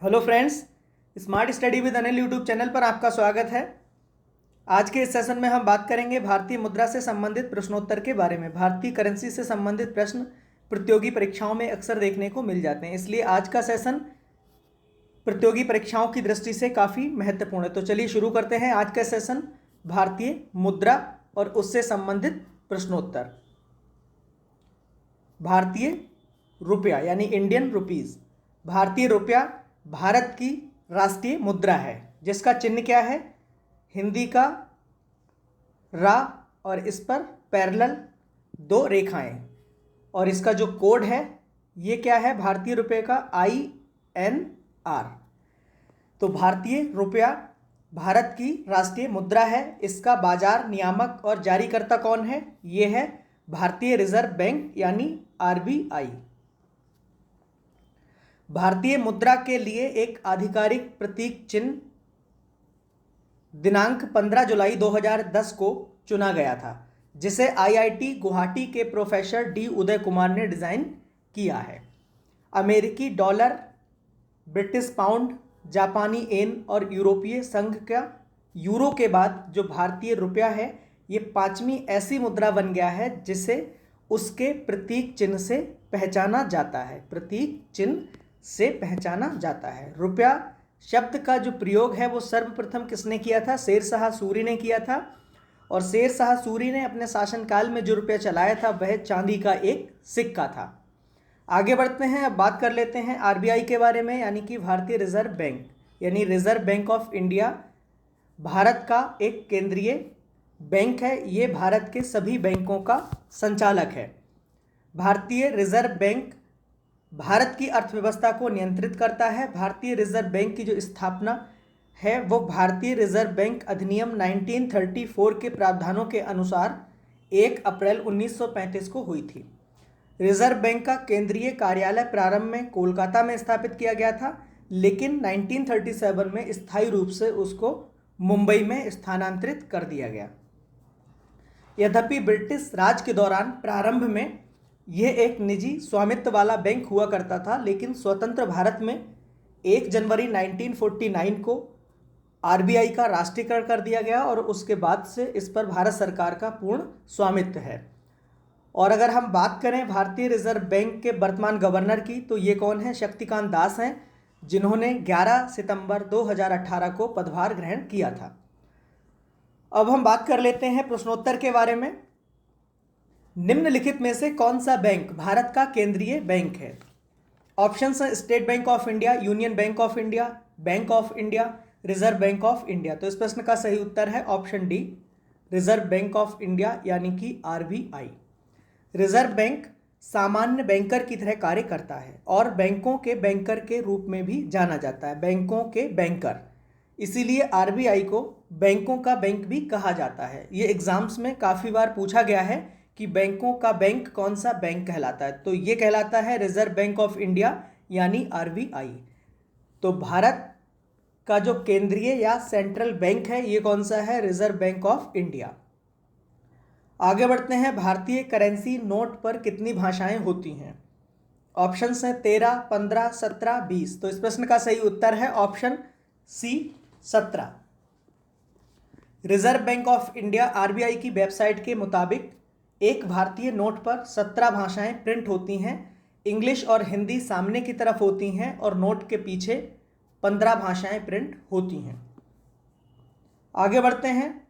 Hello friends, smart study with Anil YouTube channel पर आपका स्वागत है। आज के इस सेशन में हम बात करेंगे भारतीय मुद्रा से संबंधित प्रश्नोत्तर के बारे में। भारतीय करेंसी से संबंधित प्रश्न प्रतियोगी परीक्षाओं में अक्सर देखने को मिल जाते हैं, इसलिए आज का सेशन प्रतियोगी परीक्षाओं की दृष्टि से काफ़ी महत्वपूर्ण है। तो चलिए शुरू करते हैं आज का सेशन, भारतीय मुद्रा और उससे संबंधित प्रश्नोत्तर। भारतीय रुपया यानी इंडियन रुपीज़। भारतीय रुपया भारत की राष्ट्रीय मुद्रा है, जिसका चिन्ह क्या है? हिंदी का रा और इस पर पैरेलल दो रेखाएं, और इसका जो कोड है ये क्या है? भारतीय रुपये का INR। तो भारतीय रुपया भारत की राष्ट्रीय मुद्रा है। इसका बाजार नियामक और जारीकर्ता कौन है? ये है भारतीय रिजर्व बैंक यानी RBI। भारतीय मुद्रा के लिए एक आधिकारिक प्रतीक चिन्ह दिनांक 15 जुलाई 2010 को चुना गया था, जिसे IIT गुवाहाटी के प्रोफेसर D उदय कुमार ने डिज़ाइन किया है। अमेरिकी डॉलर, ब्रिटिश पाउंड, जापानी येन और यूरोपीय संघ का यूरो के बाद जो भारतीय रुपया है, ये पांचवी ऐसी मुद्रा बन गया है जिसे उसके प्रतीक चिन्ह से पहचाना जाता है। प्रतीक चिन्ह से पहचाना जाता है। रुपया शब्द का जो प्रयोग है वो सर्वप्रथम किसने किया था? शेरशाह सूरी ने किया था। और शेरशाह सूरी ने अपने शासनकाल में जो रुपया चलाया था वह चांदी का एक सिक्का था। आगे बढ़ते हैं, अब बात कर लेते हैं RBI के बारे में, यानी कि भारतीय रिजर्व बैंक यानी reserve bank of India. Bharat का एक केंद्रीय बैंक है, ये भारत के सभी बैंकों का संचालक है। भारतीय रिजर्व बैंक भारत की अर्थव्यवस्था को नियंत्रित करता है। भारतीय रिजर्व बैंक की जो स्थापना है वो भारतीय रिजर्व बैंक अधिनियम 1934 के प्रावधानों के अनुसार 1 अप्रैल 1935 को हुई थी। रिजर्व बैंक का केंद्रीय कार्यालय प्रारंभ में कोलकाता में स्थापित किया गया था, लेकिन 1937 में स्थायी रूप से उसको मुंबई में स्थानांतरित कर दिया गया। यद्यपि ब्रिटिश राज के दौरान प्रारंभ में यह एक निजी स्वामित्व वाला बैंक हुआ करता था, लेकिन स्वतंत्र भारत में 1 जनवरी 1949 को RBI का राष्ट्रीयकरण कर दिया गया और उसके बाद से इस पर भारत सरकार का पूर्ण स्वामित्व है। और अगर हम बात करें भारतीय रिजर्व बैंक के वर्तमान गवर्नर की, तो ये कौन है? शक्तिकांत दास हैं, जिन्होंने 11 सितंबर 2018 को पदभार ग्रहण किया था। अब हम बात कर लेते हैं प्रश्नोत्तर के बारे में। निम्नलिखित में से कौन सा बैंक भारत का केंद्रीय बैंक है? ऑप्शंस हैं state bank of India, union bank of India, bank of India, reserve bank of India. तो इस प्रश्न का सही उत्तर है option D, reserve bank of India यानी कि RBI। रिजर्व बैंक सामान्य बैंकर की तरह कार्य करता है और बैंकों के बैंकर के रूप में भी जाना जाता है, बैंकों के बैंकर। इसीलिए RBI को बैंकों का बैंक भी कहा जाता है। ये एग्जाम्स में काफ़ी बार पूछा गया है कि बैंकों का बैंक कौन सा बैंक कहलाता है, तो ये कहलाता है रिजर्व बैंक ऑफ इंडिया यानी RBI। तो भारत का जो केंद्रीय या सेंट्रल बैंक है ये कौन सा है? Reserve bank of India. आगे बढ़ते हैं, भारतीय करेंसी नोट पर कितनी भाषाएं होती हैं? ऑप्शंस हैं 13, 15, 17, 20। तो इस प्रश्न का सही उत्तर है option C, 17। Reserve bank of India RBI की वेबसाइट के मुताबिक एक भारतीय नोट पर 17 भाषाएं प्रिंट होती हैं। इंग्लिश और हिंदी सामने की तरफ होती हैं और नोट के पीछे 15 भाषाएं प्रिंट होती हैं। आगे बढ़ते हैं,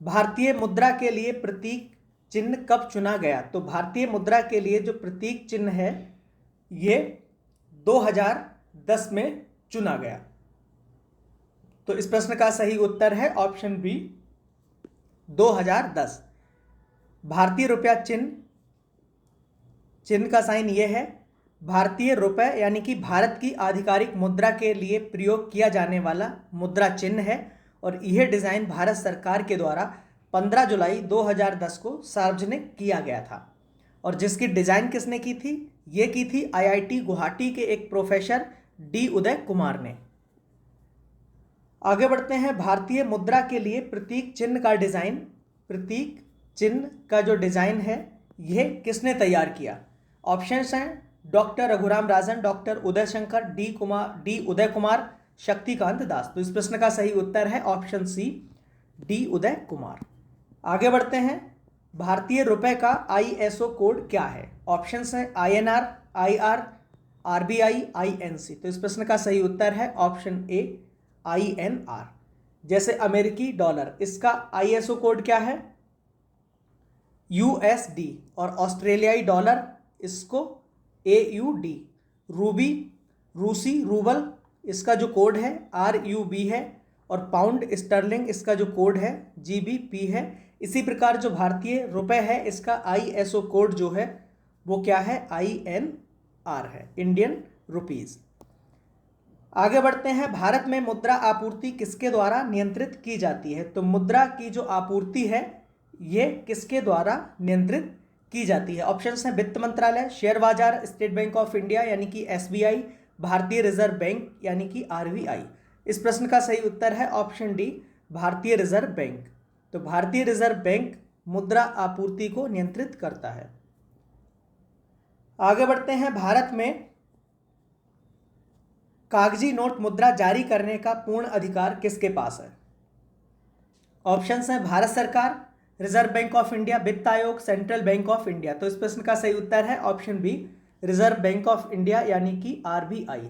भारतीय मुद्रा के लिए प्रतीक चिन्ह कब चुना गया? तो भारतीय मुद्रा के लिए जो प्रतीक चिन्ह है ये 2010 में चुना गया। तो इस प्रश्न का सही उत्तर है ऑप्शन बी, 2010। भारतीय रुपया चिन्ह का साइन ये है। भारतीय रुपये यानी कि भारत की आधिकारिक मुद्रा के लिए प्रयोग किया जाने वाला मुद्रा चिन्ह है और यह डिज़ाइन भारत सरकार के द्वारा 15 जुलाई 2010 को सार्वजनिक किया गया था। और जिसकी डिज़ाइन किसने की थी? ये की थी IIT गुवाहाटी के एक प्रोफेसर D उदय कुमार ने। आगे बढ़ते हैं, भारतीय मुद्रा के लिए प्रतीक चिन्ह का डिज़ाइन, प्रतीक चिन्ह का जो डिज़ाइन है यह किसने तैयार किया? ऑप्शंस हैं doctor Raghuram Rajan, doctor Uday Shankar, D Uday Kumar, Shaktikanta Das. तो इस प्रश्न का सही उत्तर है ऑप्शन सी, डी उदय कुमार। आगे बढ़ते हैं, भारतीय रुपए का आईएसओ कोड क्या है? ऑप्शंस है INR, IR, RBI, INC। तो इस प्रश्न का सही उत्तर है ऑप्शन ए, INR। जैसे अमेरिकी डॉलर, इसका आईएसओ कोड क्या है? USD। और ऑस्ट्रेलियाई डॉलर, इसको AUD। रूसी रूबल, इसका जो कोड है RUB है। और पाउंड स्टर्लिंग, इसका जो कोड है GBP है। इसी प्रकार जो भारतीय रुपए है, इसका आईएसओ कोड जो है वो क्या है? INR है, इंडियन रुपीज। आगे बढ़ते हैं, भारत में मुद्रा आपूर्ति किसके द्वारा नियंत्रित की जाती है? तो मुद्रा की जो आपूर्ति है ये किसके द्वारा नियंत्रित की जाती है? ऑप्शंस हैं वित्त मंत्रालय, शेयर बाजार, स्टेट बैंक ऑफ इंडिया यानी कि SBI, भारतीय रिजर्व बैंक यानी कि RBI। इस प्रश्न का सही उत्तर है ऑप्शन डी, भारतीय रिजर्व बैंक। तो भारतीय रिजर्व बैंक मुद्रा आपूर्ति को नियंत्रित करता है। आगे बढ़ते हैं, भारत में कागजी नोट मुद्रा जारी करने का पूर्ण अधिकार किसके पास है? ऑप्शंस हैं भारत सरकार, रिजर्व बैंक ऑफ इंडिया, वित्त आयोग, सेंट्रल बैंक ऑफ इंडिया। तो इस प्रश्न का सही उत्तर है option B, reserve bank of India यानी कि RBI।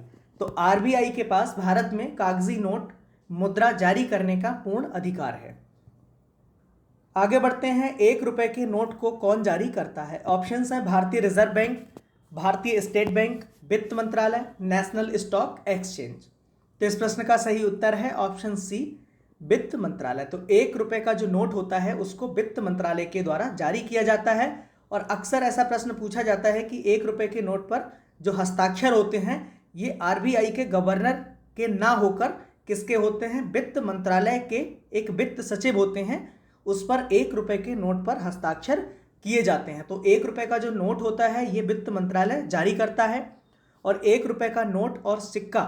तो RBI के पास भारत में कागजी नोट मुद्रा जारी करने का पूर्ण अधिकार है। आगे बढ़ते हैं, 1 रुपए के नोट को कौन जारी करता है? ऑप्शंस हैं भारतीय रिजर्व बैंक, भारतीय स्टेट बैंक, वित्त मंत्रालय, नेशनल स्टॉक एक्सचेंज। तो इस प्रश्न का सही उत्तर है ऑप्शन सी, वित्त मंत्रालय। तो 1 रुपए का जो नोट होता है उसको वित्त मंत्रालय के द्वारा जारी किया जाता है। और अक्सर ऐसा प्रश्न पूछा जाता है कि 1 रुपए के नोट पर जो हस्ताक्षर होते हैं ये RBI के गवर्नर के ना होकर किसके होते हैं? वित्त मंत्रालय के एक वित्त सचिव होते हैं, उस पर 1 रुपए के नोट पर हस्ताक्षर किए जाते हैं। तो 1 रुपए का जो नोट होता है ये वित्त मंत्रालय जारी करता है। और 1 रुपए का नोट और सिक्का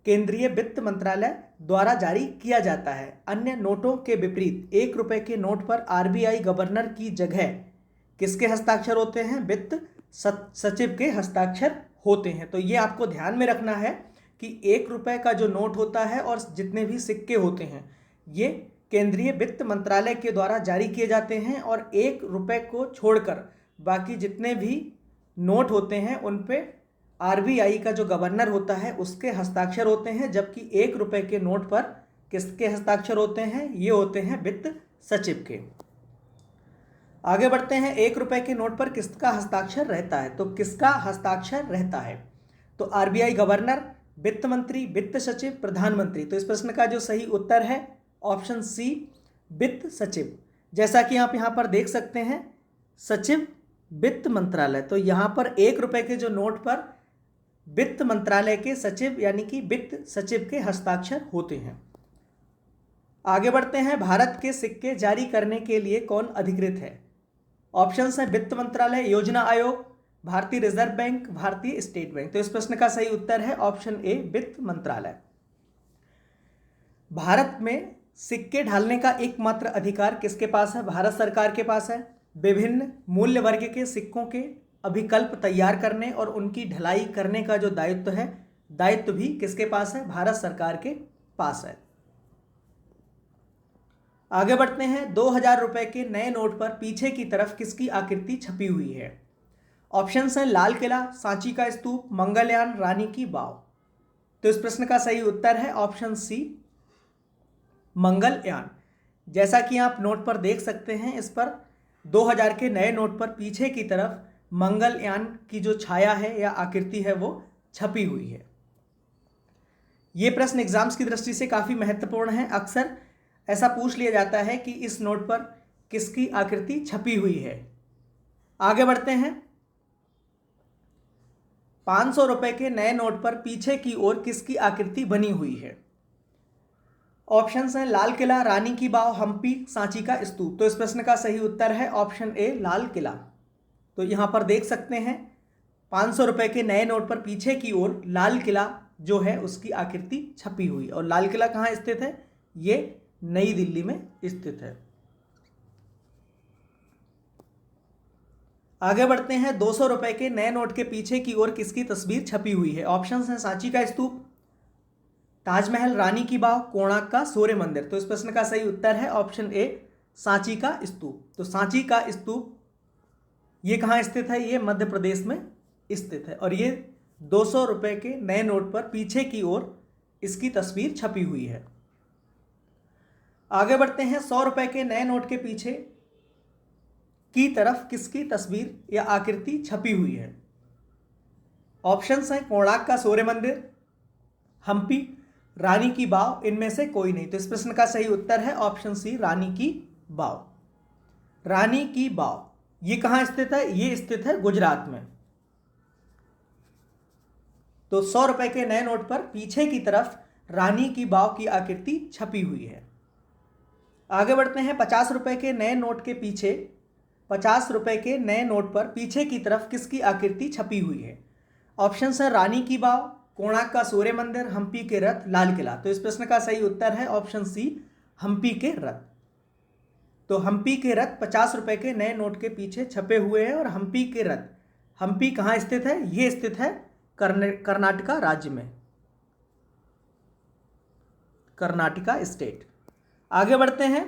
केंद्रीय वित्त मंत्रालय द्वारा जारी किया जाता है। अन्य नोटों के विपरीत 1 रुपए के नोट पर RBI गवर्नर की जगह किसके हस्ताक्षर होते हैं? वित्त सचिव के हस्ताक्षर होते हैं। तो ये आपको ध्यान में रखना है कि 1 रुपए का जो नोट होता है और जितने भी सिक्के होते हैं ये केंद्रीय वित्त मंत्रालय के द्वारा जारी किए जाते हैं। और 1 रुपए को छोड़कर बाकी जितने भी नोट होते हैं उन पे RBI का जो गवर्नर होता है उसके हस्ताक्षर होते हैं, जबकि 1 रुपए के नोट पर किसके हस्ताक्षर होते हैं? ये होते हैं वित्त सचिव के। आगे बढ़ते हैं, 1 रुपए के नोट पर किसका हस्ताक्षर रहता है? तो किसका हस्ताक्षर रहता है? तो RBI गवर्नर, वित्त मंत्री, वित्त सचिव, प्रधानमंत्री। तो इस प्रश्न का जो सही उत्तर है ऑप्शन सी, वित्त सचिव। जैसा कि आप यहाँ पर देख सकते हैं, सचिव वित्त मंत्रालय। तो यहाँ पर 1 रुपए के जो नोट पर वित्त मंत्रालय के सचिव यानी कि वित्त सचिव के हस्ताक्षर होते हैं। आगे बढ़ते हैं, भारत के सिक्के जारी करने के लिए कौन अधिकृत है? ऑप्शंस हैं वित्त मंत्रालय, योजना आयोग, भारतीय रिजर्व बैंक, भारतीय स्टेट बैंक। तो इस प्रश्न का सही उत्तर है ऑप्शन ए, वित्त मंत्रालय। भारत में सिक्के ढालने का एकमात्र अधिकार किसके पास है? भारत सरकार के पास है। विभिन्न मूल्य वर्ग के सिक्कों के अभिकल्प तैयार करने और उनकी ढलाई करने का जो दायित्व भी किसके पास है? भारत सरकार के पास है। आगे बढ़ते हैं, 2000 रुपए के नए नोट पर पीछे की तरफ किसकी आकृति छपी हुई है? ऑप्शंस हैं लाल किला, सांची का स्तूप, मंगलयान, रानी की वाव। तो इस प्रश्न का सही उत्तर है ऑप्शन सी, मंगलयान। जैसा कि आप नोट पर देख सकते हैं, इस पर 2000 के नए नोट पर पीछे की तरफ मंगलयान की जो छाया है या आकृति है वो छपी हुई है। ये प्रश्न एग्जाम्स की दृष्टि से काफ़ी महत्वपूर्ण है। अक्सर ऐसा पूछ लिया जाता है कि इस नोट पर किसकी आकृति छपी हुई है। आगे बढ़ते हैं, 500 रुपए के नए नोट पर पीछे की ओर किसकी आकृति बनी हुई है? ऑप्शंस हैं लाल किला, रानी की वाव, हम्पी, सांची का स्तूप। तो इस प्रश्न का सही उत्तर है ऑप्शन ए, लाल किला। तो यहाँ पर देख सकते हैं 500 रुपए के नए नोट पर पीछे की ओर लाल किला जो है उसकी आकृति छपी हुई। और लाल किला कहाँ स्थित है? ये नई दिल्ली में स्थित है। आगे बढ़ते हैं। 200 रुपए के नए नोट के पीछे की ओर किसकी तस्वीर छपी हुई है? ऑप्शंस हैं सांची का स्तूप, ताजमहल, रानी की बाव, कोणार्क का सूर्य मंदिर। तो इस प्रश्न का सही उत्तर है ऑप्शन ए, सांची का स्तूप। तो सांची का स्तूप ये कहाँ स्थित है? ये मध्य प्रदेश में स्थित है और ये 200 रुपए के नए नोट पर पीछे की ओर इसकी तस्वीर छपी हुई है। आगे बढ़ते हैं। 100 रुपए के नए नोट के पीछे की तरफ किसकी तस्वीर या आकृति छपी हुई है? ऑप्शंस हैं कोणार्क का सूर्य मंदिर, हम्पी, रानी की बाव, इनमें से कोई नहीं। तो इस प्रश्न का सही उत्तर है ऑप्शन सी, रानी की बाव। रानी की बाव ये कहां स्थित है? ये स्थित है गुजरात में। तो 100 रुपए के नए नोट पर पीछे की तरफ रानी की बाव की आकृति छपी हुई है। आगे बढ़ते हैं। 50 रुपए के नए नोट के पीछे 50 रुपए के नए नोट पर पीछे की तरफ किसकी आकृति छपी हुई है? ऑप्शन है रानी की बाव, कोणार्क का सूर्य मंदिर, हम्पी के रथ, लाल किला। तो इस प्रश्न का सही उत्तर है ऑप्शन सी, हम्पी के रथ। तो हम्पी के रथ 50 रुपए के नए नोट के पीछे छपे हुए हैं और हम्पी के रथ, हम्पी कहाँ स्थित है? ये स्थित है कर्नाटका राज्य में, कर्नाटका स्टेट। आगे बढ़ते हैं।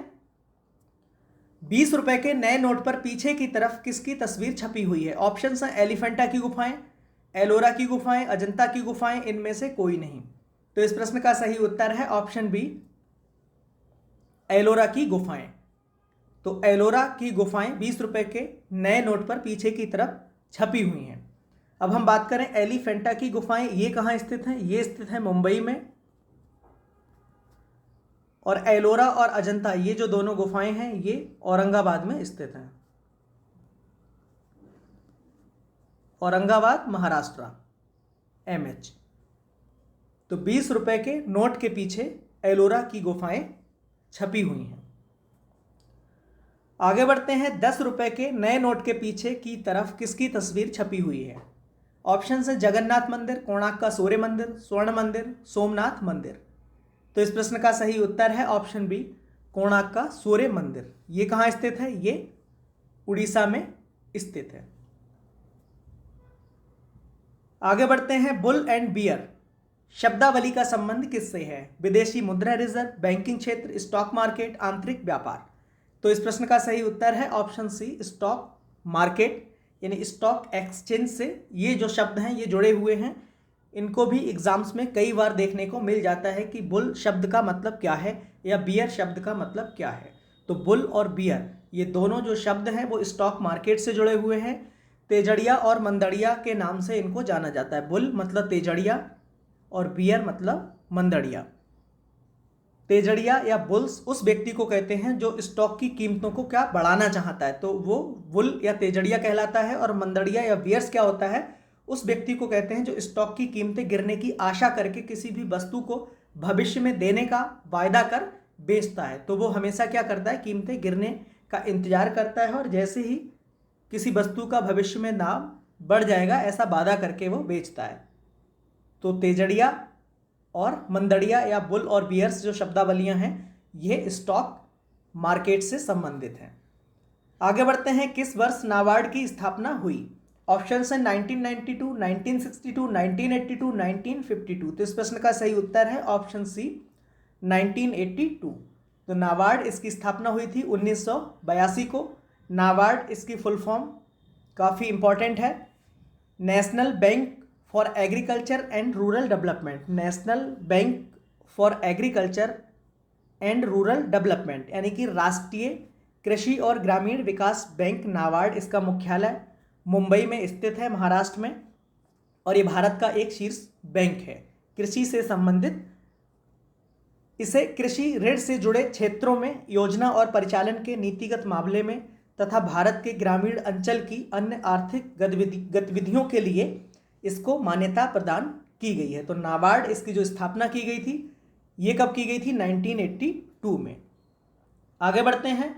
20 रुपए के नए नोट पर पीछे की तरफ किसकी तस्वीर छपी हुई है? ऑप्शंस हैं एलिफेंटा की गुफाएं, एलोरा की गुफाएं, अजंता की गुफाएं, इनमें से कोई नहीं। तो इस प्रश्न का सही उत्तर है ऑप्शन बी, एलोरा की गुफाएं। तो एलोरा की गुफाएं 20 रुपए के नए नोट पर पीछे की तरफ छपी हुई हैं। अब हम बात करें एलिफेंटा की गुफाएं, ये कहाँ स्थित हैं? ये स्थित है मुंबई में। और एलोरा और अजंता ये जो दोनों गुफाएं हैं ये औरंगाबाद में स्थित हैं, औरंगाबाद महाराष्ट्र, MH। तो 20 रुपए के नोट के पीछे एलोरा की गुफाएं छपी हुई हैं। आगे बढ़ते हैं। 10 रुपए के नए नोट के पीछे की तरफ किसकी तस्वीर छपी हुई है? ऑप्शन है जगन्नाथ मंदिर, कोणार्क का सूर्य मंदिर, स्वर्ण मंदिर, सोमनाथ मंदिर। तो इस प्रश्न का सही उत्तर है ऑप्शन बी, कोणार्क का सूर्य मंदिर। ये कहाँ स्थित है? ये उड़ीसा में स्थित है। आगे बढ़ते हैं। बुल एंड बियर शब्दावली का संबंध किससे है? विदेशी मुद्रा रिजर्व, बैंकिंग क्षेत्र, स्टॉक मार्केट, आंतरिक व्यापार। तो इस प्रश्न का सही उत्तर है ऑप्शन सी, स्टॉक मार्केट यानी स्टॉक एक्सचेंज से ये जो शब्द हैं ये जुड़े हुए हैं। इनको भी एग्जाम्स में कई बार देखने को मिल जाता है कि बुल शब्द का मतलब क्या है या बियर शब्द का मतलब क्या है। तो बुल और बियर ये दोनों जो शब्द हैं वो स्टॉक मार्केट से जुड़े हुए हैं। तेजड़िया और मंदड़िया के नाम से इनको जाना जाता है। बुल मतलब तेजड़िया और बियर मतलब मंदड़िया। तेजड़िया या बुल्स उस व्यक्ति को कहते हैं जो स्टॉक की कीमतों को क्या बढ़ाना चाहता है, तो वो बुल या तेजड़िया कहलाता है। और मंदड़िया या बियर्स क्या होता है? उस व्यक्ति को कहते हैं जो स्टॉक की कीमतें गिरने की आशा करके किसी भी वस्तु को भविष्य में देने का वायदा कर बेचता है। तो वो हमेशा क्या करता है? कीमतें गिरने का इंतजार करता है और जैसे ही किसी वस्तु का भविष्य में दाम बढ़ जाएगा ऐसा वादा करके वो बेचता है। तो तेजड़िया और मंदड़िया या बुल और बियर्स जो शब्दावलियां हैं ये स्टॉक मार्केट से संबंधित हैं। आगे बढ़ते हैं। किस वर्ष नाबार्ड की स्थापना हुई? ऑप्शन है 1992, 1962, 1982, 1952। तो इस प्रश्न का सही उत्तर है ऑप्शन सी, 1982। तो नाबार्ड इसकी स्थापना हुई थी 1982 को। नाबार्ड इसकी फुल फॉर्म काफ़ी इंपॉर्टेंट है, national bank for agriculture and rural development. National bank for agriculture and rural development यानी कि राष्ट्रीय कृषि और ग्रामीण विकास बैंक नाबार्ड, इसका मुख्यालय मुंबई में स्थित है, महाराष्ट्र में। और ये भारत का एक शीर्ष बैंक है कृषि से संबंधित। इसे कृषि ऋण से जुड़े क्षेत्रों में योजना और परिचालन के नीतिगत मामले में तथा भारत के ग्रामीण अंचल की अन्य आर्थिक गतिविधियों के लिए इसको मान्यता प्रदान की गई है। तो नाबार्ड इसकी जो स्थापना की गई थी ये कब की गई थी? 1982 में। आगे बढ़ते हैं।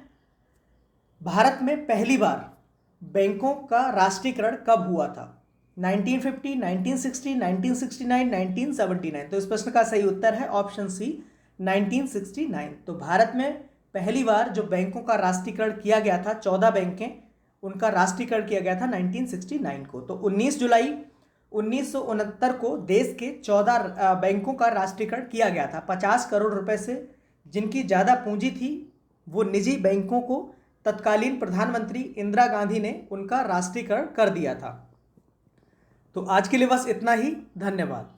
भारत में पहली बार बैंकों का राष्ट्रीयकरण कब हुआ था? 1950, 1960, 1969, 1979। तो इस प्रश्न का सही उत्तर है ऑप्शन सी, 1969। तो भारत में पहली बार जो बैंकों का राष्ट्रीयकरण किया गया था, 14 बैंकें उनका राष्ट्रीयकरण किया गया था 1969 को। तो 19 जुलाई 1969 को देश के 14 बैंकों का राष्ट्रीयकरण किया गया था। 50 करोड़ रुपए से जिनकी ज़्यादा पूंजी थी वो निजी बैंकों को तत्कालीन प्रधानमंत्री इंदिरा गांधी ने उनका राष्ट्रीयकरण कर दिया था। तो आज के लिए बस इतना ही। धन्यवाद।